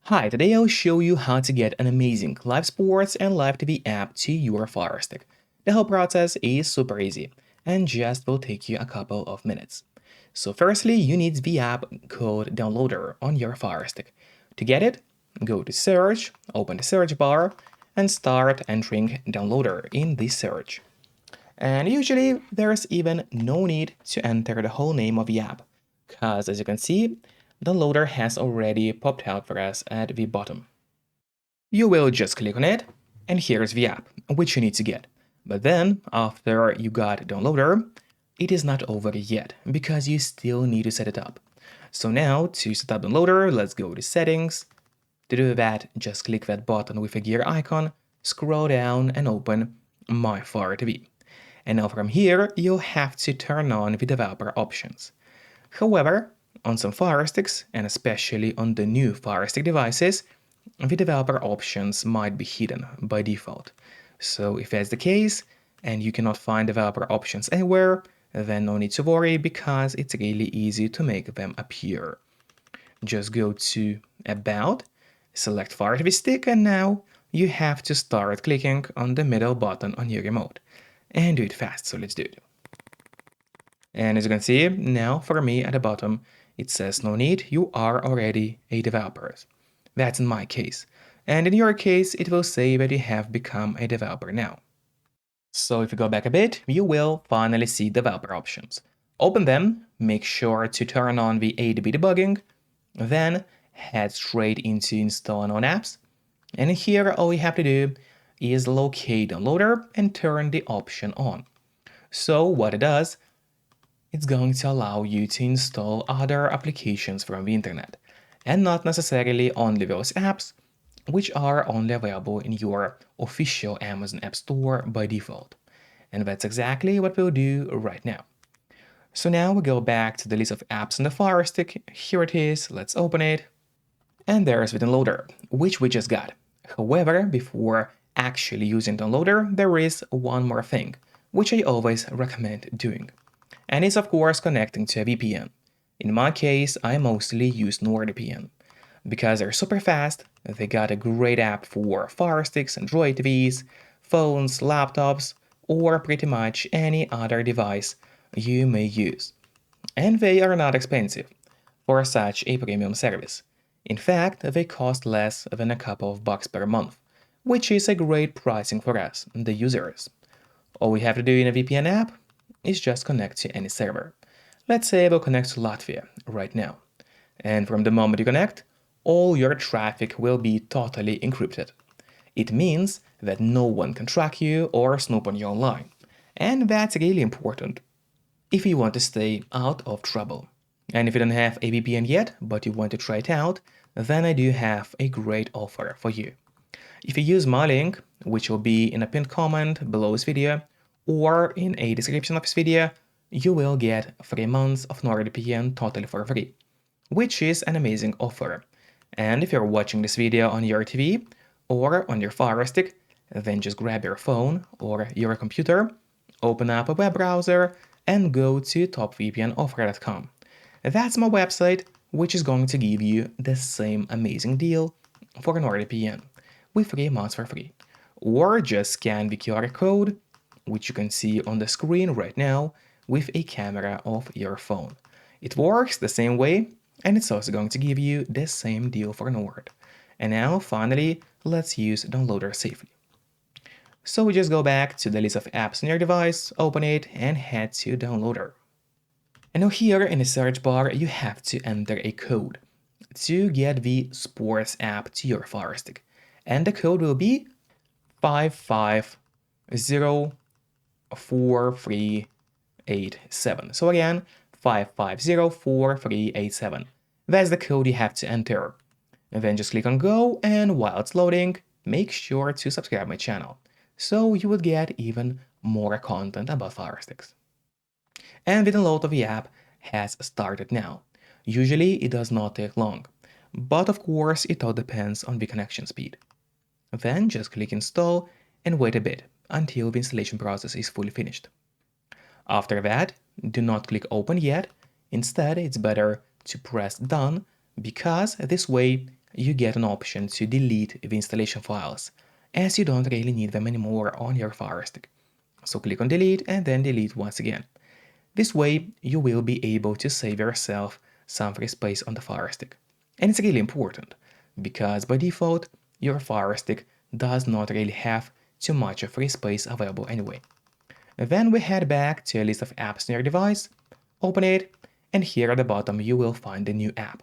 Hi, today I'll show you how to get an amazing live sports and live TV app to your Fire Stick. The whole process is super easy and just will take you a couple of minutes. So firstly, you need the app called Downloader on your Fire Stick. To get it, go to Search, open the search bar, and start entering Downloader in this search. And usually there's even no need to enter the whole name of the app, because as you can see, the loader has already popped out for us at the bottom. You will just click on it, and here's the app, which you need to get. But then, after you got Downloader, it is not over yet, because you still need to set it up. So now, to set up Downloader, let's go to Settings. To do that, just click that button with a gear icon, scroll down and open My Fire TV. And now from here, you'll have to turn on the developer options. However, on some Fire Sticks, and especially on the new Fire Stick devices, the developer options might be hidden by default. So if that's the case, and you cannot find developer options anywhere, then no need to worry because it's really easy to make them appear. Just go to About, select Fire TV Stick, and now you have to start clicking on the middle button on your remote. And do it fast, so let's do it. And as you can see, now for me at the bottom, it says no need, you are already a developer. That's in my case. And in your case, it will say that you have become a developer now. So if you go back a bit, you will finally see developer options. Open them, make sure to turn on the A/B debugging, then head straight into installing on apps. And here all you have to do is locate Downloader and turn the option on. So what it does, it's going to allow you to install other applications from the internet, and not necessarily only those apps which are only available in your official Amazon App Store by default. And that's exactly what we'll do right now. So now we go back to the list of apps on the Fire Stick. Here it is, let's open it. And there's the Downloader, which we just got. However, before actually using Downloader, there is one more thing, which I always recommend doing. And it's of course connecting to a VPN. In my case, I mostly use NordVPN because they're super fast, they got a great app for Fire Sticks, Android TVs, phones, laptops, or pretty much any other device you may use. And they are not expensive for such a premium service. In fact, they cost less than a couple of bucks per month, which is a great pricing for us, the users. All we have to do in a VPN app is just connect to any server. Let's say we'll connect to Latvia right now. And from the moment you connect, all your traffic will be totally encrypted. It means that no one can track you or snoop on you online. And that's really important if you want to stay out of trouble. And if you don't have a VPN yet, but you want to try it out, then I do have a great offer for you. If you use my link, which will be in a pinned comment below this video, or in a description of this video, you will get 3 months of NordVPN totally for free, which is an amazing offer. And if you're watching this video on your TV or on your Fire Stick, then just grab your phone or your computer, open up a web browser, and go to topvpnoffer.com. That's my website, which is going to give you the same amazing deal for NordVPN with 3 months for free. Or just scan the QR code, which you can see on the screen right now, with a camera of your phone. It works the same way, and it's also going to give you the same deal for Nord. And now, finally, let's use Downloader safely. So we just go back to the list of apps on your device, open it, and head to Downloader. And now here in the search bar, you have to enter a code to get the Sports app to your Fire Stick. And the code will be 5504387. So again, 5504387. That's the code you have to enter. And then just click on go, and while it's loading, make sure to subscribe my channel, so you will get even more content about Fire Sticks. And the download of the app has started now. Usually it does not take long, but of course it all depends on the connection speed. Then just click install and wait a bit until the installation process is fully finished. After that, do not click open yet. Instead, it's better to press done, because this way you get an option to delete the installation files, as you don't really need them anymore on your Fire Stick. So click on delete and then delete once again. This way, you will be able to save yourself some free space on the Fire Stick. And it's really important, because by default, your Fire Stick does not really have too much of free space available anyway. Then we head back to a list of apps on your device, open it, and here at the bottom you will find the new app.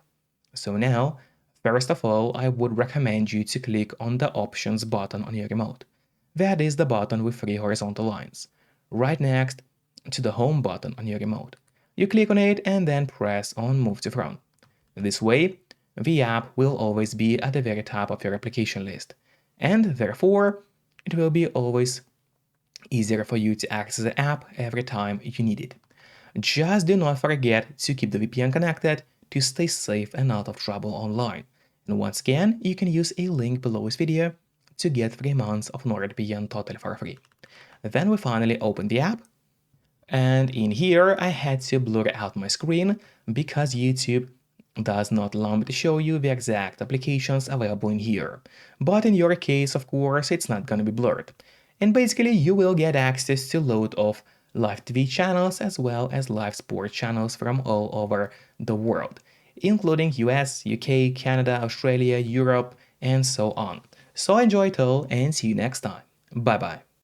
So now, first of all, I would recommend you to click on the Options button on your remote. That is the button with 3 horizontal lines, right next to the Home button on your remote. You click on it and then press on Move to Front. This way, the app will always be at the very top of your application list, and therefore, it will be always easier for you to access the app every time you need it. Just do not forget to keep the VPN connected to stay safe and out of trouble online. And once again, you can use a link below this video to get 3 months of NordVPN totally for free. Then we finally open the app, and in here I had to blur out my screen because YouTube does not allow me to show you the exact applications available in here. But in your case, of course, it's not gonna be blurred. And basically you will get access to load of live TV channels as well as live sport channels from all over the world, including US, UK, Canada, Australia, Europe, and so on. So enjoy it all and see you next time. Bye bye.